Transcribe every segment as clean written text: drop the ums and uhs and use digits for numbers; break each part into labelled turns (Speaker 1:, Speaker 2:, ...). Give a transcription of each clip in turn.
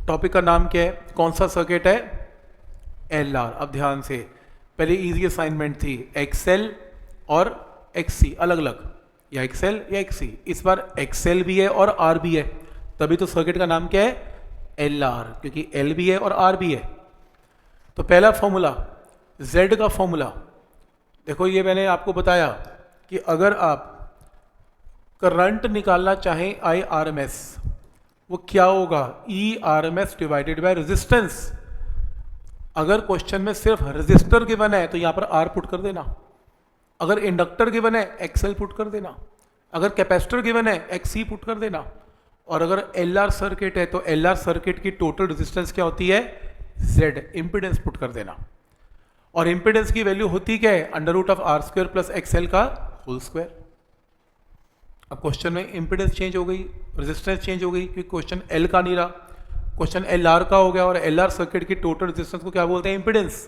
Speaker 1: Topic का नाम क्या है, कौन सा सर्किट है, एल आर। अब ध्यान से, पहले इजी असाइनमेंट थी एक्सएल और एक्ससी अलग अलग, या एक्सएल या एक्ससी। इस बार एक्सएल भी है और आर भी है, तभी तो सर्किट का नाम क्या है, एल आर, क्योंकि एल भी है और आर भी है। तो पहला फॉर्मूला जेड का फॉर्मूला देखो, ये मैंने आपको बताया कि अगर आप करंट निकालना चाहें आई आर एम एस, वो क्या होगा, E R M S divided by resistance. अगर क्वेश्चन में सिर्फ रेजिस्टर गिवन है तो यहां पर आर पुट कर देना, अगर इंडक्टर गिवन है एक्सएल पुट कर देना, अगर कैपेसिटर गिवन है एक्ससी पुट कर देना, और अगर एल आर सर्किट है तो एल आर सर्किट की टोटल रेजिस्टेंस क्या होती है, जेड, इंपिडेंस पुट कर देना। और इंपिडेंस की वैल्यू होती क्या है, under root of R square plus X L का होल स्क्वायर। अब क्वेश्चन में इंपिडेंस चेंज हो गई, रेजिस्टेंस चेंज हो गई, क्योंकि क्वेश्चन एल का नहीं रहा, क्वेश्चन एल आर का हो गया, और एल आर सर्किट की टोटल रेजिस्टेंस को क्या बोलते हैं, इंपिडेंस।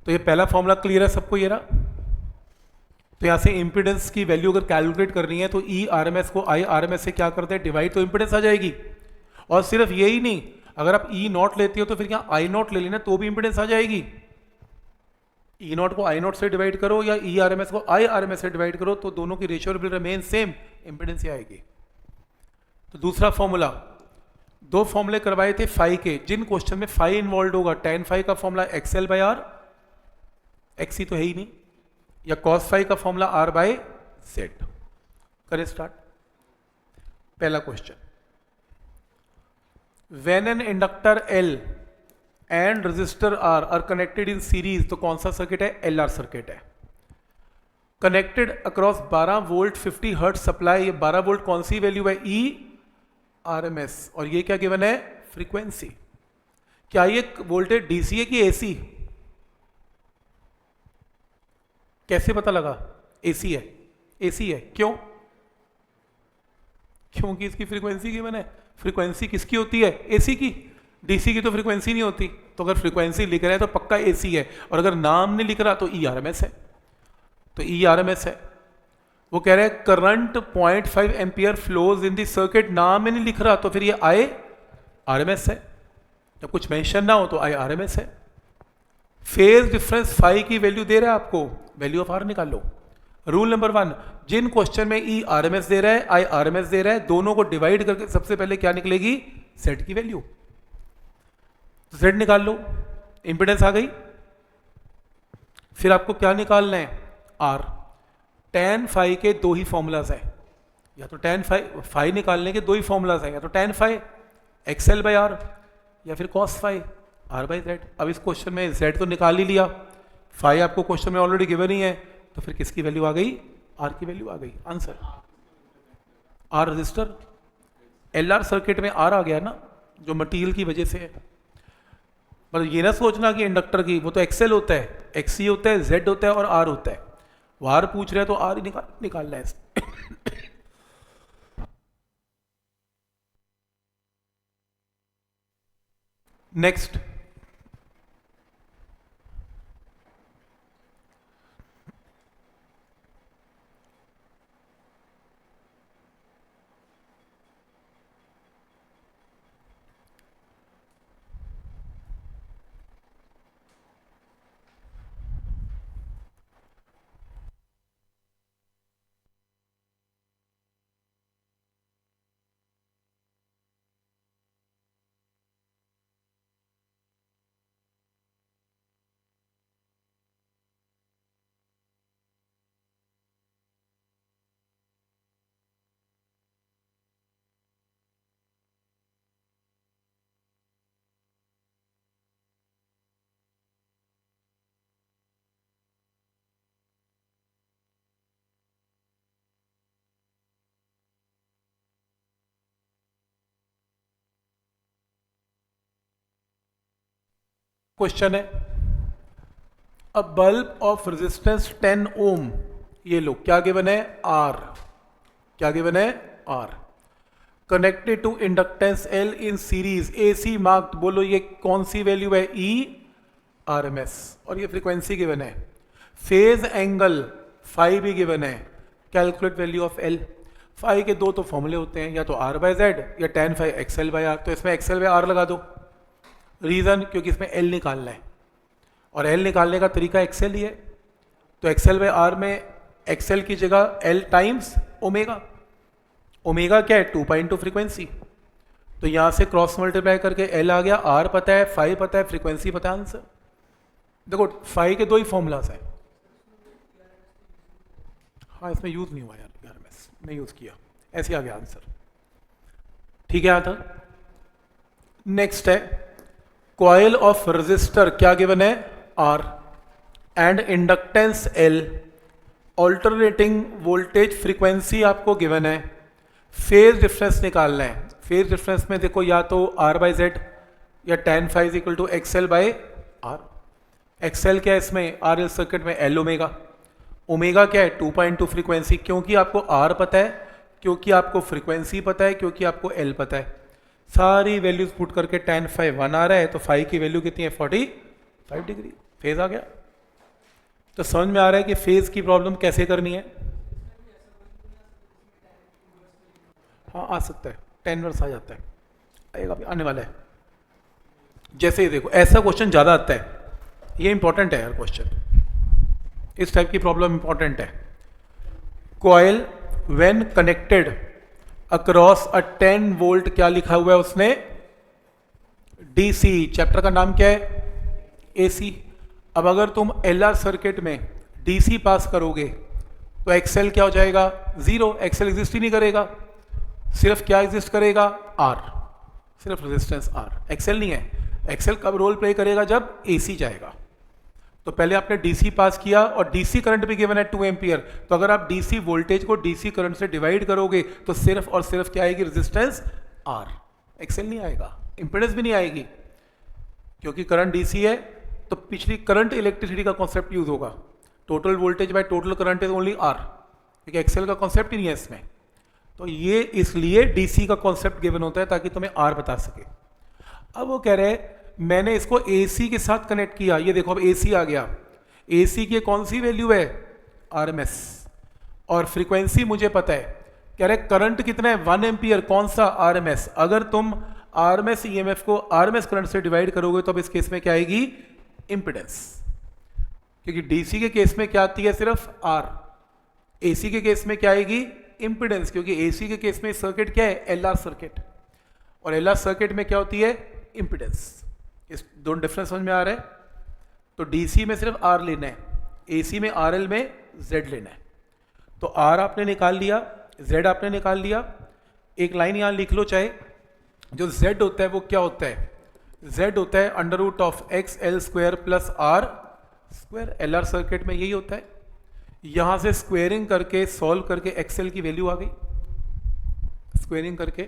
Speaker 1: तो ये पहला फॉर्मूला क्लियर है सबको, ये रहा। तो यहां से इंपिडेंस की वैल्यू अगर कैलकुलेट करनी है तो ई आर एम एस को आई आर एम एस से क्या करते हैं, डिवाइड, तो इंपिडेंस आ जाएगी। और सिर्फ यही नहीं, अगर आप ई नॉट लेते हो तो फिर क्या आई नॉट ले लेना, तो भी इंपिडेंस आ जाएगी। ई नॉट को आई नॉट से डिवाइड करो या ई आर एम एस को आई आर एम एस से डिवाइड करो, तो दोनों की ratio will remain same, impedance ही आएगी। तो दूसरा फॉर्मूला, दो फॉर्मूले करवाए थे फाई के, जिन क्वेश्चन में फाई इन्वॉल्व होगा, टेन फाई का formula X L by R, X C तो है ही नहीं, या कॉस फाई का फॉर्मूला आर बाय जेड। करें स्टार्ट। पहला question, when an inductor L and resistor R are connected in series, तो कौन सा सर्किट है, एल आर सर्किट है। Connected across 12 volt 50 hertz supply, ये 12 वोल्ट कौन सी वैल्यू है, ई आर एम एस, और ये क्या गिवन है, फ्रीक्वेंसी। क्या ये वोल्टेज डीसी है कि एसी, कैसे पता लगा, एसी है, एसी है, क्यों, क्योंकि इसकी फ्रीक्वेंसी गिवन है। फ्रीक्वेंसी किसकी होती है, एसी की, डीसी की तो फ्रीक्वेंसी नहीं होती। तो अगर फ्रीक्वेंसी लिख रहा है तो पक्का एसी है, और अगर नाम नहीं लिख रहा तो ई आर एम एस है, तो ई आर एम एस है। वो कह रहे हैं current 0.5 ampere flows in the circuit, नाम में नहीं लिख रहा तो फिर ये आई आर एम एस है, जब कुछ मेंशन ना हो तो आई आर एम एस है। फेज डिफरेंस फाई की वैल्यू दे रहा है आपको, वैल्यू ऑफ आर निकाल लो। रूल नंबर 1, जिन क्वेश्चन में ई आर एम एस दे रहा है, आई आर एम एस दे रहा है, दोनों को डिवाइड करके सबसे पहले क्या निकलेगी, जेड की वैल्यू। जेड निकाल लो, इंपिडेंस आ गई। फिर आपको क्या निकालना है, आर। टेन फाई के दो ही फॉर्मूलाज है, या तो टेन फाई निकालने के दो ही फॉर्मूलाज है, या तो tan phi XL by r, या फिर cos phi r by z. अब इस क्वेश्चन में जेड तो निकाल ही लिया, फाई आपको क्वेश्चन में ऑलरेडी गिवन ही है, तो फिर किसकी वैल्यू आ गई, आर की वैल्यू आ गई। Answer R resistor, L R circuit में आर आ गया ना, जो मटीरियल की वजह से है। पर ये ना सोचना कि इंडक्टर की, वो तो एक्सएल होता है, एक्ससी होता है, जेड होता है और आर होता है। वो आर पूछ रहे हैं तो आर ही निकालना है। नेक्स्ट, क्वेश्चन है, a bulb of resistance 10 ohm, ये लो क्या गिवन है, आर, क्या गिवन है, R, connected to inductance L in series, AC marked, बोलो ये कौन सी वैल्यू है, ई आर एम एस, और ये फ्रीक्वेंसी गिवन है। फेज एंगल फाई भी गिवन है, calculate value of L. Phi के दो तो फॉर्मूले होते हैं, या तो आर बाय जेड या tan phi XL by R. तो इसमें एक्सएल बाय आर लगा दो। रीज़न क्योंकि इसमें एल निकालना है और एल निकालने का तरीका एक्सएल ही है। तो एक्सएल बाय आर में एक्सएल की जगह एल टाइम्स ओमेगा। ओमेगा क्या है? 2 पाई इंटू फ्रीक्वेंसी। तो यहाँ से क्रॉस मल्टीप्लाई करके एल आ गया, आर पता है, फाई पता है, फ्रीक्वेंसी पता है, आंसर। देखो फाई के दो ही फॉर्मूलाज हैं। हाँ इसमें यूज नहीं हुआ यार, नहीं यूज किया, ऐसे आ गया आंसर। ठीक है यहाँ तक। नेक्स्ट है कॉइल ऑफ रेजिस्टर, क्या गिवन है? R and inductance L, alternating voltage frequency आपको गिवन है, फेज डिफरेंस निकालना है। फेज डिफरेंस में देखो या तो आर बाई जेड या tan phi is equal to X L by R. X L क्या है इसमें? आर एल सर्किट में एल ओमेगा। ओमेगा क्या है? 2 पाई इंटू फ्रीक्वेंसी। क्योंकि आपको आर पता है, क्योंकि आपको फ्रीक्वेंसी पता है, क्योंकि आपको एल पता है, सारी वैल्यूज पुट करके tan फाई 1 आ रहा है। तो फाई की वैल्यू कितनी है? 45 डिग्री। फेज आ गया। तो समझ में आ रहा है कि फेज की प्रॉब्लम कैसे करनी है। हाँ आ सकता है, 10 वर्स आ जाता है, आएगा भी, आने वाला है। जैसे ही देखो ऐसा क्वेश्चन ज़्यादा आता है, ये इंपॉर्टेंट है यार क्वेश्चन, इस टाइप की प्रॉब्लम इंपॉर्टेंट है। Coil when connected across a 10 volt, क्या लिखा हुआ है उसने? डीसी। चैप्टर का नाम क्या है? एसी। अब अगर तुम एलआर सर्किट में डीसी पास करोगे तो एक्सएल क्या हो जाएगा? 0। एक्सएल एग्जिस्ट ही नहीं करेगा, सिर्फ क्या एग्जिस्ट करेगा? आर, सिर्फ रेजिस्टेंस आर। एक्सएल नहीं है। एक्सएल कब रोल प्ले करेगा? जब एसी जाएगा। तो पहले आपने डीसी पास किया और डीसी करंट भी गिवन है 2 एम्पियर। तो अगर आप डीसी वोल्टेज को डीसी करंट से डिवाइड करोगे तो सिर्फ और सिर्फ क्या आएगी? Resistance R. एक्सएल नहीं आएगा, इंपेडेंस भी नहीं आएगी, क्योंकि करंट डीसी है। तो पिछली करंट इलेक्ट्रिसिटी का कॉन्सेप्ट यूज होगा, total voltage by total current is only R, क्योंकि एक्सएल का कॉन्सेप्ट ही नहीं है इसमें। तो ये इसलिए डीसी का कॉन्सेप्ट गिवन होता है ताकि तुम्हें आर बता सके। अब वो कह रहे हैं मैंने इसको एसी के साथ कनेक्ट किया, ये देखो अब एसी आ गया। एसी की कौन सी वैल्यू है? आरएमएस। और फ्रीक्वेंसी मुझे पता है, कह रहे करंट कितना है? 1 एम्पियर। कौन सा? आरएमएस। अगर तुम आरएमएस ईएमएफ को आरएमएस करंट से डिवाइड करोगे तो अब इस केस में क्या आएगी? इंपेडेंस। क्योंकि डीसी के केस में क्या आती है? सिर्फ आर। एसी के केस में क्या आएगी? इंपेडेंस। क्योंकि एसी के केस में सर्किट क्या है? एलआर सर्किट, और एलआर सर्किट में क्या होती है? इंपेडेंस। इस दोनों डिफरेंस समझ में आ रहा है? तो डीसी में सिर्फ आर लेना है, एसी में आरएल में जेड लेना है। तो आर आपने निकाल लिया, जेड आपने निकाल लिया। एक लाइन यहां लिख लो चाहे, जो जेड होता है वो क्या होता है? जेड होता है under root of X L square plus R square. L R circuit में यही होता है। यहां से स्क्वेयरिंग करके सॉल्व करके एक्सएल की वैल्यू आ गई, स्क्वेयरिंग करके,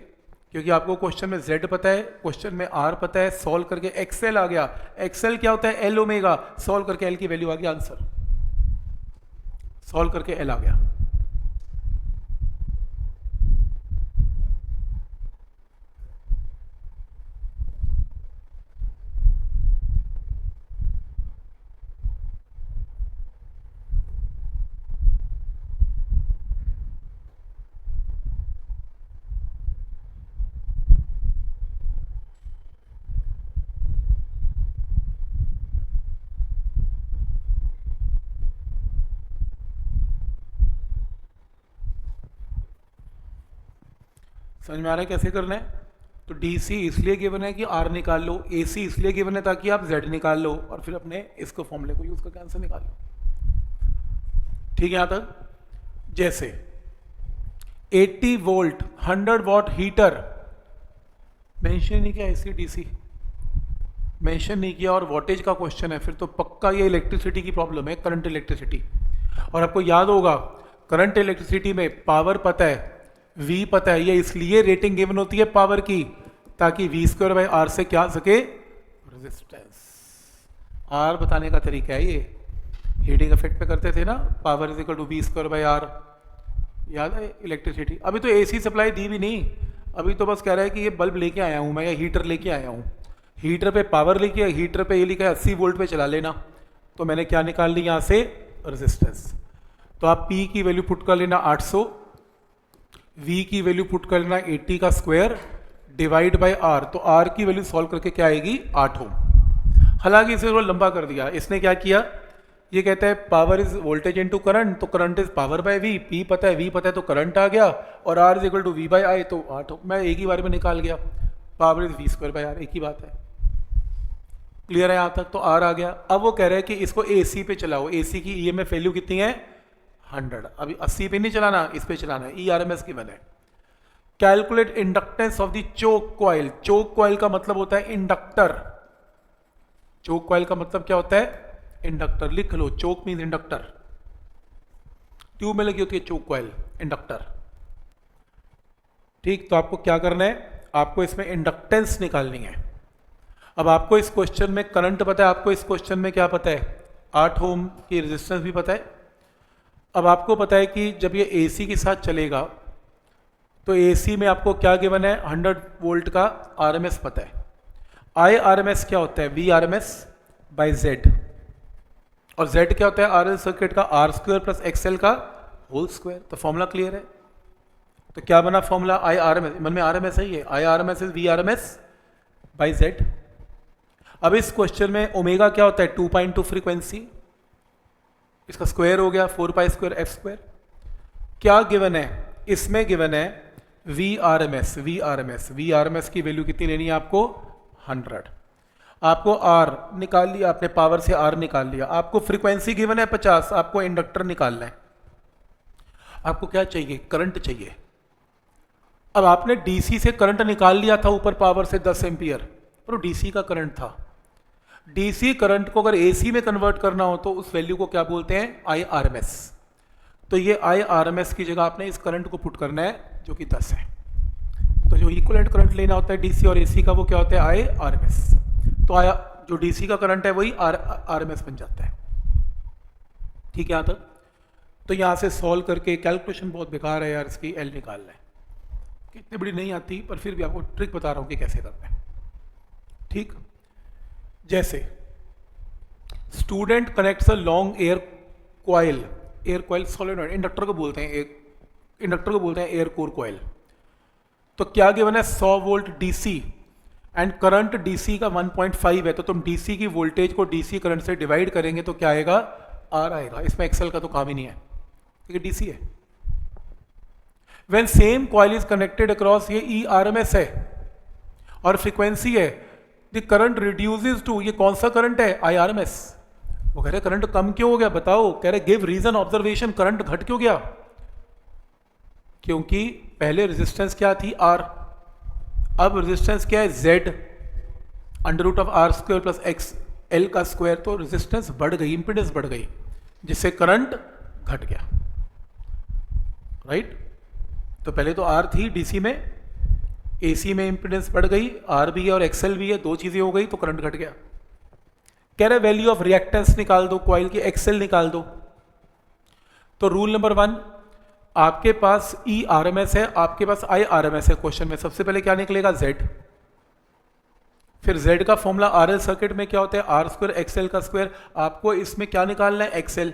Speaker 1: क्योंकि आपको क्वेश्चन में z पता है, क्वेश्चन में r पता है, सॉल्व करके एक्सएल आ गया। एक्सएल क्या होता है? L omega. सॉल्व करके एल की वैल्यू आ गया, आंसर। सॉल्व करके एल आ गया। समझ में आ रहा है कैसे करना है? तो डीसी इसलिए गिवन है कि आर निकाल लो, एसी इसलिए गिवन है ताकि आप जेड निकाल लो, और फिर अपने इसको फॉर्मूले को यूज करके आंसर निकाल लो। ठीक है यहां तक? जैसे 80 वोल्ट 100 वॉट हीटर, मेंशन नहीं किया, एसी डीसी मेंशन नहीं किया, और वोल्टेज का क्वेश्चन है, फिर तो पक्का ये इलेक्ट्रिसिटी की प्रॉब्लम है, करंट इलेक्ट्रिसिटी। और आपको याद होगा करंट इलेक्ट्रिसिटी में पावर पता है, V पता है, ये इसलिए रेटिंग गिवन होती है पावर की, ताकि V स्क्वायर बाई आर से क्या आ सके? रेजिस्टेंस। आर बताने का तरीका है ये, हीटिंग इफेक्ट पे करते थे ना, power is equal to V square by R, याद है? इलेक्ट्रिसिटी। अभी तो एसी सप्लाई दी भी नहीं, अभी तो बस कह रहा है कि ये बल्ब लेके आया हूँ मैं, या हीटर लेके आया हूँ, हीटर पे पावर लेके, हीटर पे ये लिखा है 80 वोल्ट पे चला लेना, तो मैंने क्या निकाल ली यहाँ से? रेजिस्टेंस। तो आप P की वैल्यू पुट कर लेना 800, V की वैल्यू पुट करना 80 का स्क्वायर डिवाइड बाय R, तो R की वैल्यू सॉल्व करके क्या आएगी 8 ओम। हालांकि इसे थोड़ा लंबा कर दिया, इसने क्या किया, ये कहता है power is voltage into current, तो current is power by V, P पता है, V पता है तो करंट आ गया, और R is equal to V by I, तो 8 मैं एक ही बार में निकाल गया, power is V square by R, एक ही बात है। क्लियर है यहाँ तक? तो R आ गया। अब वो कह रहे हैं कि इसको AC पे चलाओ, AC की EMF वैल्यू कितनी है 100, अभी 80 पे नहीं चलाना, इस पे चलाना है, ERMS की बने। Calculate inductance of the choke coil, choke coil का मतलब होता है इंडक्टर, चोक कॉइल का मतलब क्या होता है इंडक्टर, लिख लो, चोक मीन्स इंडक्टर, ट्यूब में लगी होती है चोक कॉइल, इंडक्टर। ठीक, तो आपको क्या करना है, आपको इसमें इंडक्टेंस निकालनी है। अब आपको इस क्वेश्चन में करंट पता है, आपको इस क्वेश्चन में क्या पता है 8 ओम की रेजिस्टेंस भी पता है। अब आपको पता है कि जब ये AC के साथ चलेगा तो AC में आपको क्या गिवन है 100 वोल्ट का RMS पता है। IRMS क्या होता है VRMS बाय Z, और Z क्या होता है RL सर्किट का R स्क्वायर प्लस XL का होल स्क्वायर। तो फॉर्मूला क्लियर है, तो क्या बना फॉर्मूला IRMS, मन में RMS है ये, IRMS is VRMS by Z। अब इस क्वेश्चन में ओमेगा क्या होता है 2.2 फ्रीक्वेंसी, इसका स्क्वायर हो गया 4 पाई स्क्वायर एफ स्क्वायर। क्या गिवन है, इसमें गिवन है VRMS की वैल्यू कितनी लेनी है आपको 100। आपको R निकाल लिया आपने, पावर से R निकाल लिया, आपको फ्रीक्वेंसी गिवन है 50, आपको इंडक्टर निकालना है। आपको क्या चाहिए करंट चाहिए। अब आपने DC से करंट निकाल लिया था ऊपर पावर से 10 एम्पियर, पर वो DC का करंट था। DC करंट को अगर AC में कन्वर्ट करना हो तो उस वैल्यू को क्या बोलते हैं IRMS। तो ये IRMS की जगह आपने इस करंट को पुट करना है जो कि 10 है। तो जो इक्विवेलेंट करंट लेना होता है DC और AC का वो क्या होता है IRMS। तो जो DC का करंट है वही RMS बन जाता है। ठीक है यहाँ तक? तो यहाँ से सॉल्व करके, कैलकुलेशन बहुत बेकार है यार इसकी, L निकालना है, इतनी बड़ी नहीं आती पर फिर भी आपको ट्रिक बता रहा हूँ कि कैसे करना है। ठीक, जैसे student connects a long air coil solenoid, inductor को बोलते हैं एयर कोर कॉइल। तो क्या गिवन है 100 volt DC and current DC का 1.5 है, तो तुम DC की वोल्टेज को DC करंट से डिवाइड करेंगे तो क्या आएगा R आएगा। इसमें एक्सेल का तो काम ही नहीं है क्योंकि DC है। When same coil is connected across, ये ERMS है और फ्रीक्वेंसी है, द करंट रिड्यूसेस टू, ये कौन सा करंट है IRMS। वो कह रहे करंट कम क्यों हो गया बताओ, कह रहे गिव रीजन ऑब्जर्वेशन, करंट घट क्यों गया, क्योंकि पहले रेजिस्टेंस क्या थी R, अब रेजिस्टेंस क्या है Z under root of R square plus XL का स्क्वायर, तो रेजिस्टेंस बढ़ गई, इंपीडेंस बढ़ गई, जिससे करंट घट गया। राइट, तो पहले तो R थी DC में, AC में इंपीडेंस बढ़ गई, R भी है और XL भी है, दो चीजें हो गई तो करंट घट गया। कह रहे वैल्यू ऑफ रिएक्टेंस निकाल दो, कॉइल की XL निकाल दो। तो रूल नंबर 1, आपके पास ERMS है, आपके पास IRMS है। क्वेश्चन में सबसे पहले क्या निकलेगा Z, फिर Z का फॉर्मूला RL सर्किट में क्या होता है R स्क्वायर XL का स्क्वायर। आपको इसमें क्या निकालना है XL,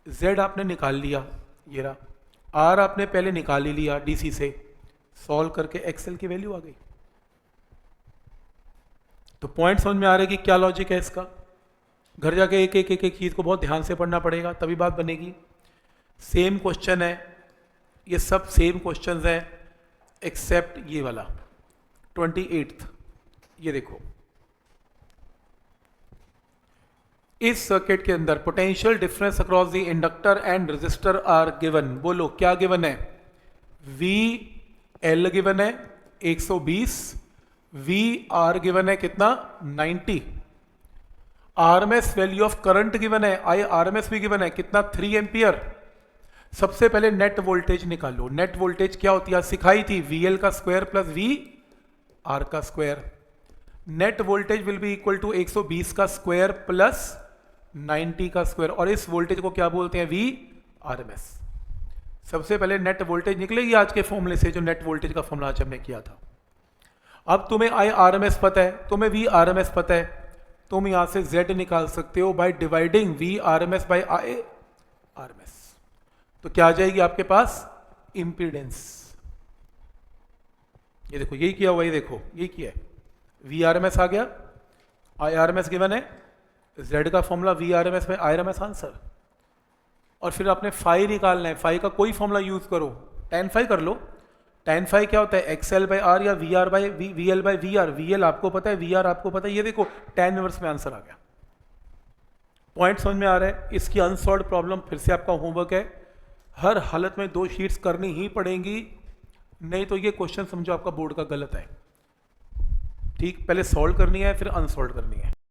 Speaker 1: Z आपने निकाल लिया, ये रहा, R आपने पहले निकाल ही लिया DC से, सॉल्व करके XL की वैल्यू आ गई। तो पॉइंट समझ में आ रहा है कि क्या लॉजिक है इसका। घर जाके एक एक चीज को बहुत ध्यान से पढ़ना पड़ेगा तभी बात बनेगी। सेम क्वेश्चन है, ये सब सेम क्वेश्चंस हैं एक्सेप्ट ये वाला 28th। ये देखो, इस सर्किट के अंदर potential difference across the inductor and resistor R given. बोलो क्या गिवन है, VL गिवन है 120, VR गिवन है कितना 90, RMS value of current given है, IRMS भी गिवन है कितना 3 एम्पियर। सबसे पहले नेट वोल्टेज निकालो। नेट वोल्टेज क्या होती है सिखाई थी, VL का स्क्वायर प्लस VR का square. Net voltage will be equal to 120 का स्क्वायर प्लस 90 का स्क्वायर, और इस वोल्टेज को क्या बोलते हैं VRMS। सबसे पहले नेट वोल्टेज निकलेगी आज के फॉर्मूले से, जो नेट वोल्टेज का फॉर्मूला आज हमने किया था। अब तुम्हें IRMS पता है, तुम्हें VRMS पता है, तुम यहां से Z निकाल सकते हो by dividing VRMS by IRMS। तो क्या आ जाएगी आपके पास इम्पीडेंस। ये देखो यही किया हुआ, ये देखो यही किया है। वी आर एम एस आ गया, I R M S given है, जेड का formula V R M S में I R M S answer. और फिर आपने फाई निकालना है, फाई का कोई फॉर्मूला यूज करो, tan फाई कर लो। tan फाई क्या होता है, एक्स एल बाई आर या V R by V L by V R. V L आपको पता है, वी आर आपको पता है, ये देखो tan इनवर्स में आंसर आ गया। पॉइंट समझ में आ रहा है। इसकी अनसॉल्व प्रॉब्लम फिर से आपका होमवर्क है, हर हालत में 2 शीट्स करनी ही पड़ेंगी, नहीं तो ये क्वेश्चन समझो आपका बोर्ड का गलत है। ठीक, पहले सॉल्व करनी है फिर अनसॉल्व करनी है।